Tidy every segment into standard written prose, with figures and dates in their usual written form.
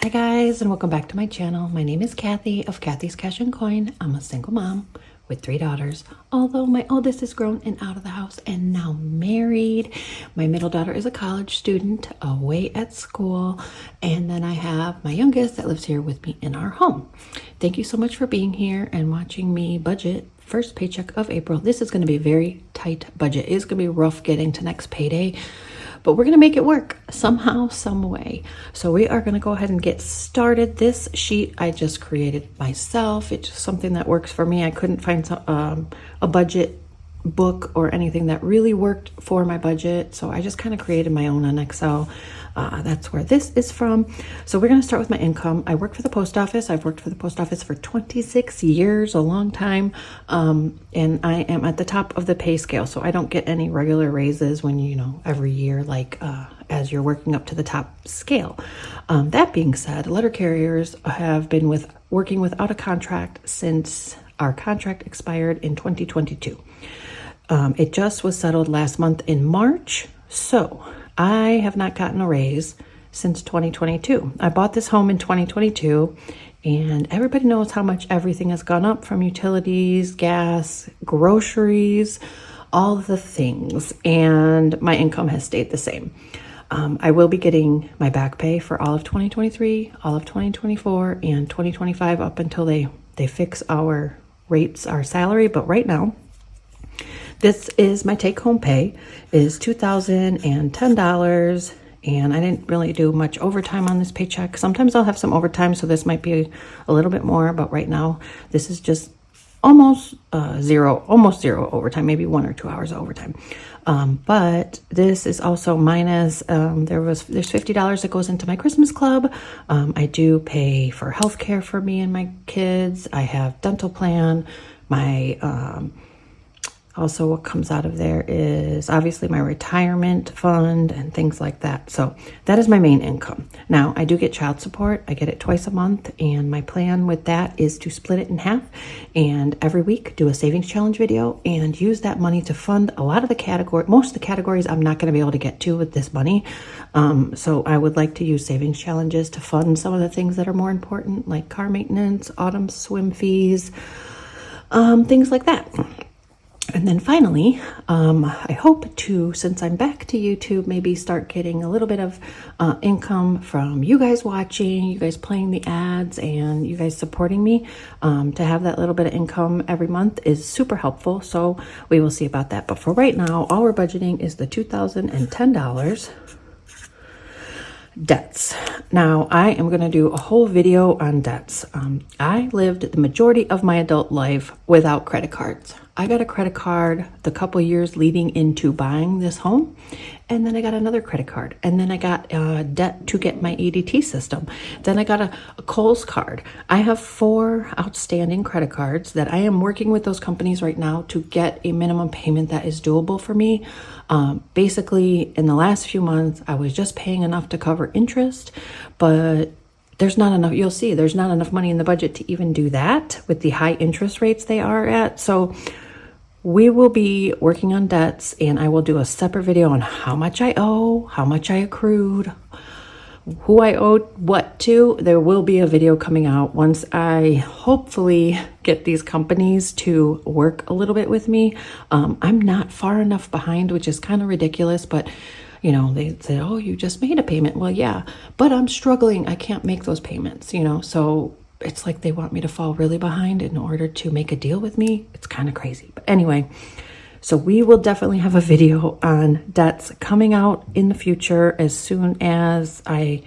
Hi guys, and welcome back to my channel. My name is Cathy of Cathy's Cash and Coin. I'm a single mom with 3 daughters, although my oldest is grown and out of the house and now married. My middle daughter is a college student away at school, and then I have my youngest that lives here with me in our home. Thank you so much for being here and watching me budget first paycheck of April. This is going to be a very tight budget. It's going to be rough getting to next payday, but we're going to make it work somehow, some way. So we are going to go ahead and get started. This sheet I just created myself. It's just something that works for me. I couldn't find a budget book or anything that really worked for my budget, so I just kind of created my own on Excel. That's where this is from. So we're going to start with my income. I work for the post office. I've worked for the post office for 26 years, a long time, and I am at the top of the pay scale, so I don't get any regular raises when, every year, like as you're working up to the top scale. That being said, letter carriers have been working without a contract since our contract expired in 2022. It just was settled last month in March, so I have not gotten a raise since 2022. I bought this home in 2022, and everybody knows how much everything has gone up, from utilities, gas, groceries, all the things, and my income has stayed the same. I will be getting my back pay for all of 2023, all of 2024, and 2025 up until they fix our rates, our salary. But right now, this is my take-home pay, is $2,010, and I didn't really do much overtime on this paycheck. Sometimes I'll have some overtime, so this might be a little bit more, but right now this is just almost zero overtime, maybe 1 or 2 hours of overtime. But this is also minus, there's $50 that goes into my Christmas club. I do pay for healthcare for me and my kids. I have dental plan. Also, what comes out of there is obviously my retirement fund and things like that. So that is my main income. Now, I do get child support. I get it twice a month, and my plan with that is to split it in half and every week do a savings challenge video and use that money to fund a lot of most of the categories I'm not going to be able to get to with this money. So I would like to use savings challenges to fund some of the things that are more important, like car maintenance, autumn swim fees, things like that. And then finally, I hope to, since I'm back to YouTube, maybe start getting a little bit of income from you guys watching, you guys playing the ads, and you guys supporting me. To have that little bit of income every month is super helpful, so we will see about that. But for right now, all we're budgeting is the $2,010. Debts. Now, I am going to do a whole video on debts. I lived the majority of my adult life without credit cards. I got a credit card the couple years leading into buying this home, and then I got another credit card, and then I got debt to get my EDT system. Then I got a Kohl's card. I have 4 outstanding credit cards that I am working with those companies right now to get a minimum payment that is doable for me. Basically, in the last few months, I was just paying enough to cover interest, but there's not enough. You'll see there's not enough money in the budget to even do that with the high interest rates they are at. So we will be working on debts, and I will do a separate video on how much I owe, how much I accrued, who I owed what to. There will be a video coming out once I hopefully get these companies to work a little bit with me. I'm not far enough behind, which is kind of ridiculous, but they said, oh, you just made a payment. Well, yeah, but I'm struggling. I can't make those payments, so it's like they want me to fall really behind in order to make a deal with me. It's kind of crazy. But anyway, so we will definitely have a video on debts coming out in the future as soon as I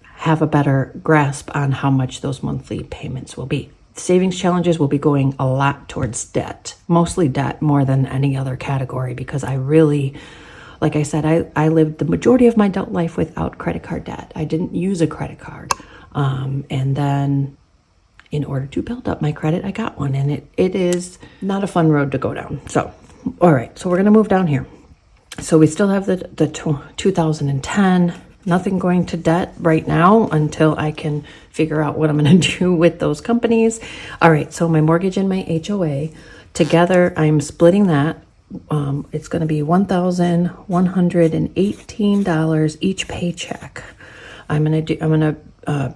have a better grasp on how much those monthly payments will be. Savings challenges will be going a lot towards debt, mostly debt more than any other category, because I really, like I said, I lived the majority of my adult life without credit card debt. I didn't use a credit card. And then in order to build up my credit, I got one, and it is not a fun road to go down. So, all right, so we're going to move down here. So we still have the 2010, nothing going to debt right now until I can figure out what I'm going to do with those companies. All right, so my mortgage and my HOA together, I'm splitting that. It's going to be $1,118 each paycheck. I'm going to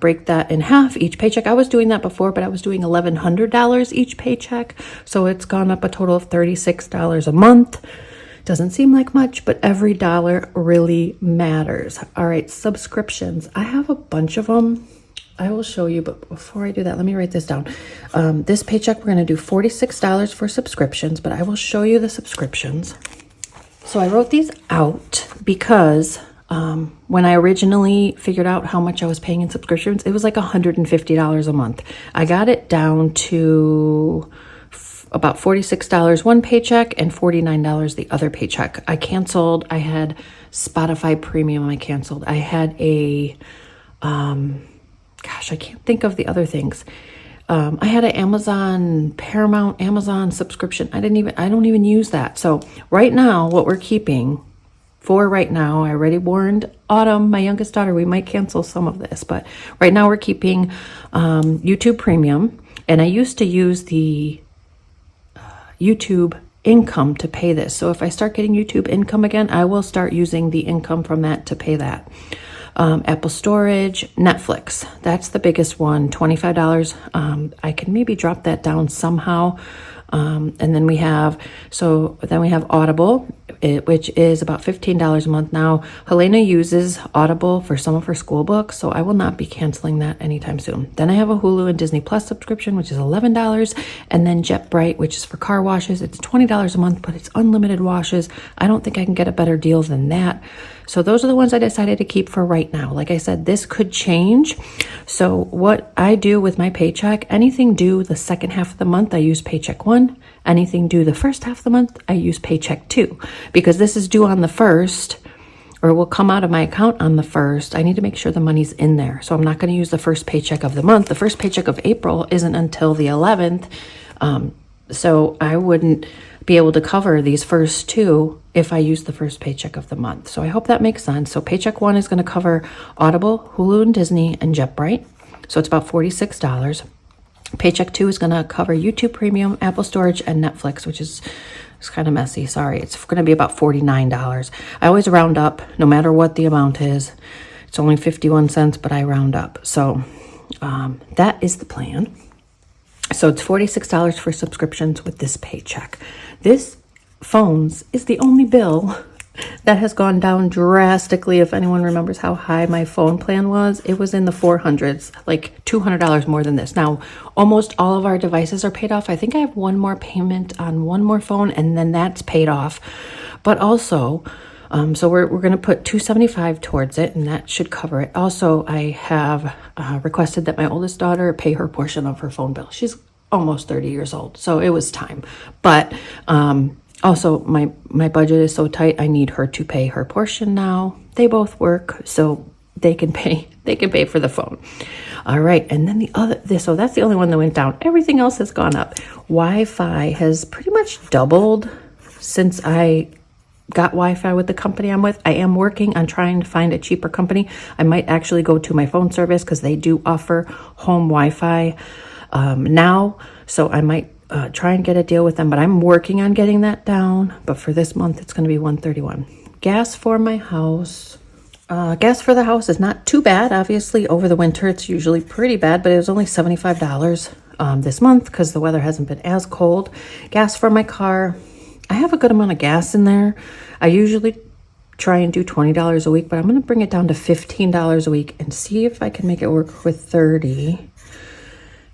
break that in half each paycheck. I was doing that before, but I was doing $1,100 each paycheck. So it's gone up a total of $36 a month. Doesn't seem like much, but every dollar really matters. All right, subscriptions. I have a bunch of them. I will show you, but before I do that, let me write this down. This paycheck, we're going to do $46 for subscriptions, but I will show you the subscriptions. So I wrote these out because when I originally figured out how much I was paying in subscriptions, it was like $150 a month. I got it down to about $46 one paycheck and $49 the other paycheck. I canceled. I had Spotify Premium. I canceled. I had a, gosh, I can't think of the other things. I had an Amazon subscription. I don't even use that. So right now, what we're keeping for right now, I already warned Autumn, my youngest daughter, we might cancel some of this, but right now we're keeping YouTube Premium. And I used to use the YouTube income to pay this. So if I start getting YouTube income again, I will start using the income from that to pay that. Apple storage, Netflix, that's the biggest one, $25. I can maybe drop that down somehow. And then we have Audible, which is about $15 a month now. Helena uses Audible for some of her school books, so I will not be canceling that anytime soon. Then I have a Hulu and Disney Plus subscription, which is $11, and then JetBrite, which is for car washes. It's $20 a month, but it's unlimited washes. I don't think I can get a better deal than that. So those are the ones I decided to keep for right now. Like I said, this could change. So what I do with my paycheck, anything due the second half of the month, I use paycheck 1. Anything due the first half of the month, I use paycheck 2. Because this is due on the 1st, or will come out of my account on the 1st, I need to make sure the money's in there. So I'm not going to use the first paycheck of the month. The first paycheck of April isn't until the 11th. So I wouldn't be able to cover these first two if I use the first paycheck of the month. So I hope that makes sense. So paycheck 1 is going to cover Audible, Hulu and Disney, and JetBrite. So it's about $46. Paycheck 2 is going to cover YouTube Premium, Apple Storage, and Netflix, which is kind of messy. Sorry. It's going to be about $49. I always round up no matter what the amount is. It's only 51 cents, but I round up. So that is the plan. So it's $46 for subscriptions with this paycheck. This phones is the only bill that has gone down drastically. If anyone remembers how high my phone plan was, it was in the 400s, like $200 more than this. Now, almost all of our devices are paid off. I think I have one more payment on one more phone, and then that's paid off. But also, so we're going to put $275 towards it, and that should cover it. Also, I have requested that my oldest daughter pay her portion of her phone bill. She's almost 30 years old, so it was time. But also, my budget is so tight, I need her to pay her portion now. They both work, so they can pay for the phone. All right, and then so that's the only one that went down. Everything else has gone up. Wi-Fi has pretty much doubled since I got Wi-Fi with the company I'm with. I am working on trying to find a cheaper company. I might actually go to my phone service because they do offer home Wi-Fi now. So I might try and get a deal with them, but I'm working on getting that down. But for this month, it's going to be $131. Gas for my house. Gas for the house is not too bad. Obviously, over the winter, it's usually pretty bad, but it was only $75 this month because the weather hasn't been as cold. Gas for my car. I have a good amount of gas in there. I usually try and do $20 a week, but I'm going to bring it down to $15 a week and see if I can make it work with $30.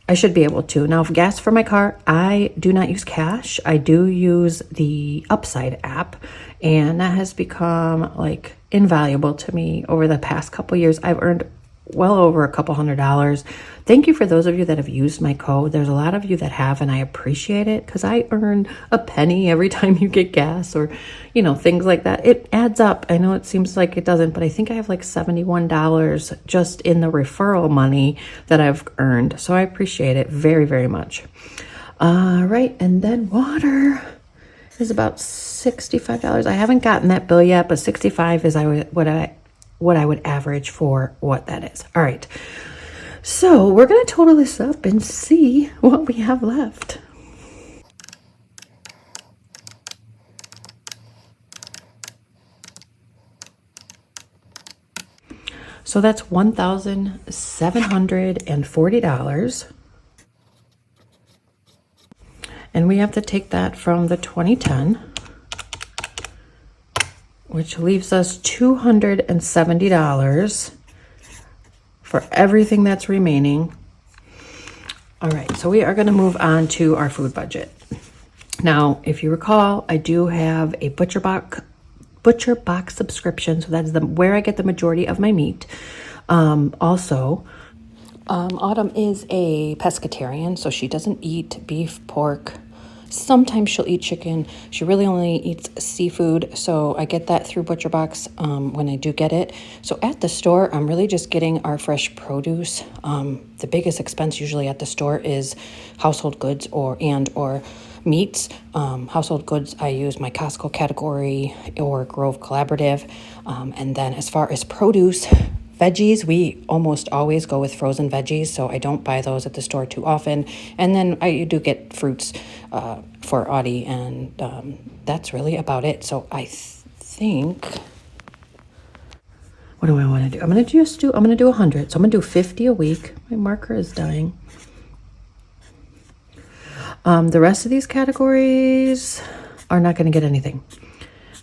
I should be able to. Now, for gas for my car, I do not use cash. I do use the Upside app, and that has become like invaluable to me over the past couple years. I've earned well over a couple $100. Thank you for those of you that have used my code. There's a lot of you that have, and I appreciate it because I earn a penny every time you get gas or, things like that. It adds up. I know it seems like it doesn't, but I think I have like $71 just in the referral money that I've earned. So I appreciate it very, very much. Right. And then water is about $65. I haven't gotten that bill yet, but $65 is what I would average for what that is. All right. So we're going to total this up and see what we have left. So that's $1,740. And we have to take that from the 2010, which leaves us $270 for everything that's remaining. All right, so we are going to move on to our food budget. Now, if you recall, I do have a butcher box subscription, so that's where I get the majority of my meat. Autumn is a pescatarian, so she doesn't eat beef, pork. Sometimes she'll eat chicken. She really only eats seafood, so I get that through ButcherBox when I do get it. So at the store, I'm really just getting our fresh produce. The biggest expense usually at the store is household goods or meats. Household goods, I use my Costco category or Grove Collaborative. And then as far as produce, veggies, we almost always go with frozen veggies, so I don't buy those at the store too often. And then I do get fruits for Audie, and that's really about it. So I think, what do I want to do? I'm going to do 100. So I'm going to do 50 a week. My marker is dying. The rest of these categories are not going to get anything.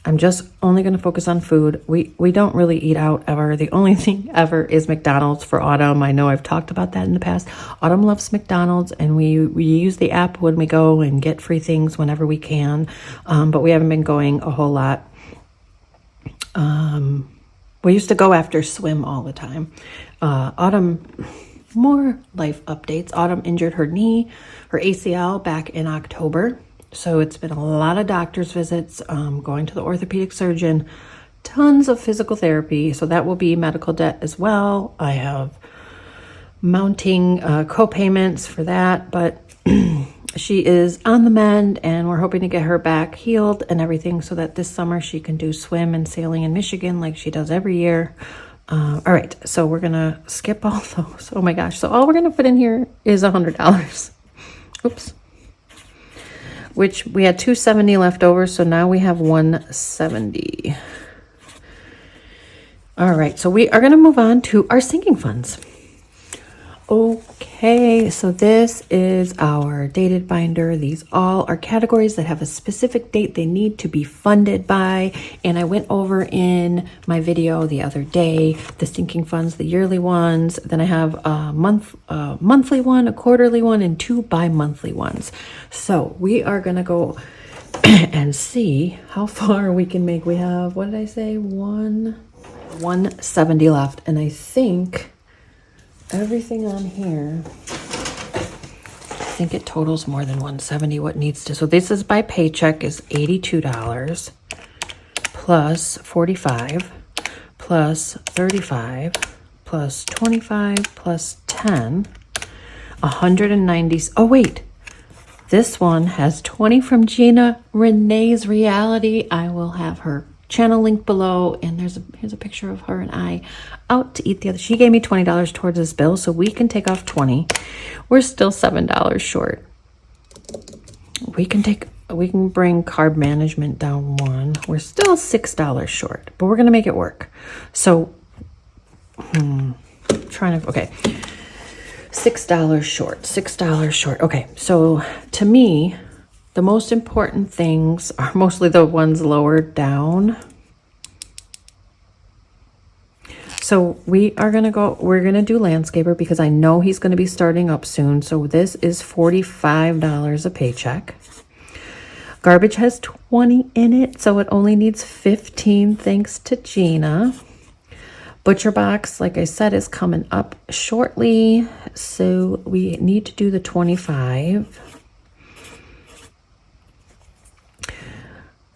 I'm just only going to focus on food. We don't really eat out ever. The only thing ever is McDonald's for Autumn. I know I've talked about that in the past. Autumn loves McDonald's, and we use the app when we go and get free things whenever we can. But we haven't been going a whole lot. We used to go after swim all the time. Autumn, more life updates. Autumn injured her knee, her ACL, back in October. So it's been a lot of doctor's visits, going to the orthopedic surgeon, tons of physical therapy. So that will be medical debt as well. I have mounting co-payments for that, but she is on the mend, and we're hoping to get her back healed and everything so that this summer she can do swim and sailing in Michigan like she does every year. All right, so we're going to skip all those. Oh my gosh. So all we're going to put in here is $100. Oops. Which we had $270 left over, so now we have $170. All right, so we are going to move on to our sinking funds. Okay, so this is our dated binder. These all are categories that have a specific date they need to be funded by. And I went over in my video the other day, the sinking funds, the yearly ones. Then I have a monthly one, a quarterly one, and 2 bi-monthly ones. So we are going to go and see how far we can make. We have, what did I say? 170 left. And I think everything on here, I think it totals more than 170 what needs to. So this is by paycheck is $82 plus 45 plus 35 plus 25 plus 10, 190. Oh wait, this one has 20 from Gina Renee's Reality. I will have her channel link below, and here's a picture of her and I out to eat the other. She gave me $20 towards this bill, so we can take off 20. We're still $7 short. We can bring carb management down 1. We're still $6 short, but we're gonna make it work. So okay, $6 short. Okay, so to me, the most important things are mostly the ones lower down. So we're going to do landscaper because I know he's going to be starting up soon. So this is $45 a paycheck. Garbage has 20 in it, so it only needs 15 thanks to Gina. Butcher box, like I said, is coming up shortly. So we need to do the 25.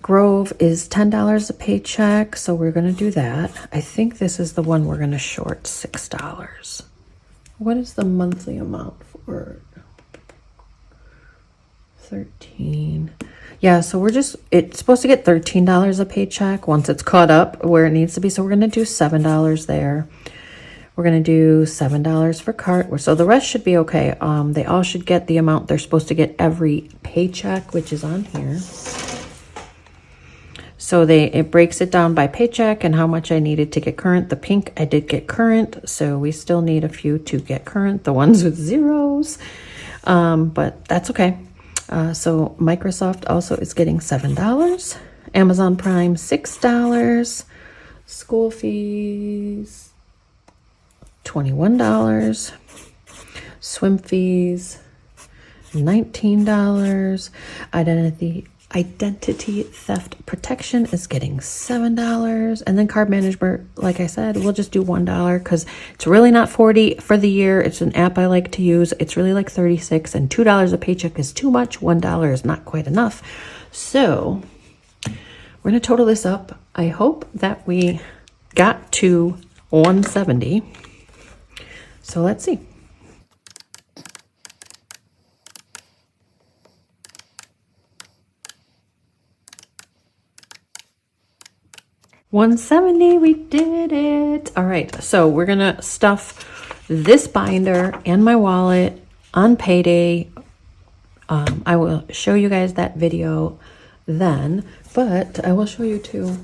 Grove is $10 a paycheck, so we're going to do that. I think this is the one we're going to short $6. What is the monthly amount for 13? Yeah, so it's supposed to get $13 a paycheck once it's caught up where it needs to be. So we're going to do $7 there. We're going to do $7 for cart. So the rest should be okay. They all should get the amount they're supposed to get every paycheck, which is on here. So it breaks it down by paycheck and how much I needed to get current. The pink, I did get current, so we still need a few to get current, the ones with zeros, but that's okay. So Microsoft also is getting $7, Amazon Prime $6, school fees $21, swim fees $19, identity theft protection is getting $7, and then card management, like I said, we'll just do $1 because it's really not $40 for the year. It's an app I like to use. It's really like $36, and $2 a paycheck is too much. $1 is not quite enough. So we're gonna total this up. I hope that we got to 170. So let's see. $170, we did it. All right, so we're gonna stuff this binder and my wallet on payday. I will show you guys that video then, but I will show you too.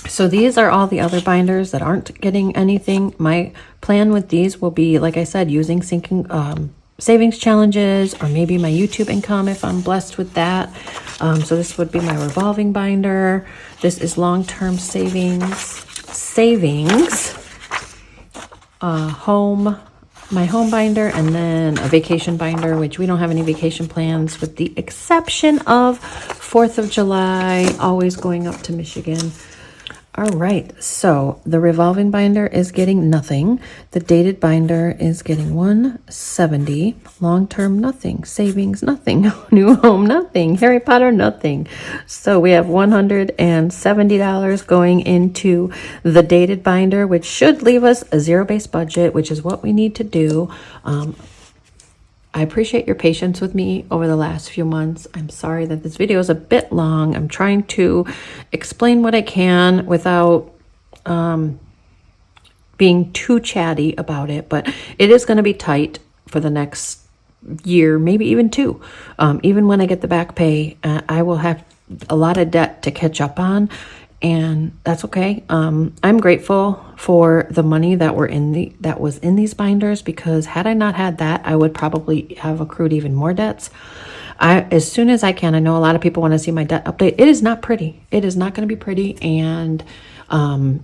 So these are all the other binders that aren't getting anything. My plan with these will be, like I said, using sinking savings challenges, or maybe my YouTube income if I'm blessed with that. So this would be my revolving binder. This is long-term savings, my home binder, and then a vacation binder, which we don't have any vacation plans with the exception of 4th of July, always going up to Michigan. All right, so the revolving binder is getting nothing. The dated binder is getting 170. Long-term, nothing. Savings, nothing. New home, nothing. Harry Potter, nothing. So we have $170 going into the dated binder, which should leave us a zero-based budget, which is what we need to do. I appreciate your patience with me over the last few months. I'm sorry that this video is a bit long. I'm trying to explain what I can without being too chatty about it, but it is going to be tight for the next year, maybe even two. Even when I get the back pay, I will have a lot of debt to catch up on, and that's okay. I'm grateful for the money that was in these binders, because had I not had that, I would probably have accrued even more debts. As soon as I can, I know a lot of people want to see my debt update. It is not pretty. It is not going to be pretty, and I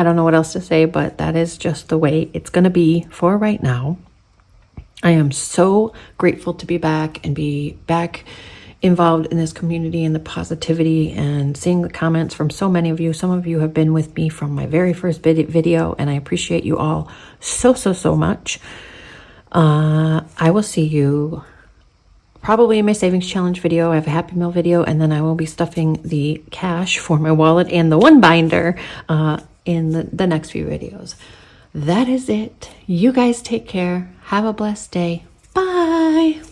don't know what else to say, but that is just the way it's going to be for right now. I am so grateful to be back and be back involved in this community and the positivity, and seeing the comments from so many of you. Some of you have been with me from my very first video, and I appreciate you all so much. I will see you probably in my savings challenge video. I have a Happy Meal video, and then I will be stuffing the cash for my wallet and the one binder in the next few videos. That is it. You guys take care. Have a blessed day. Bye.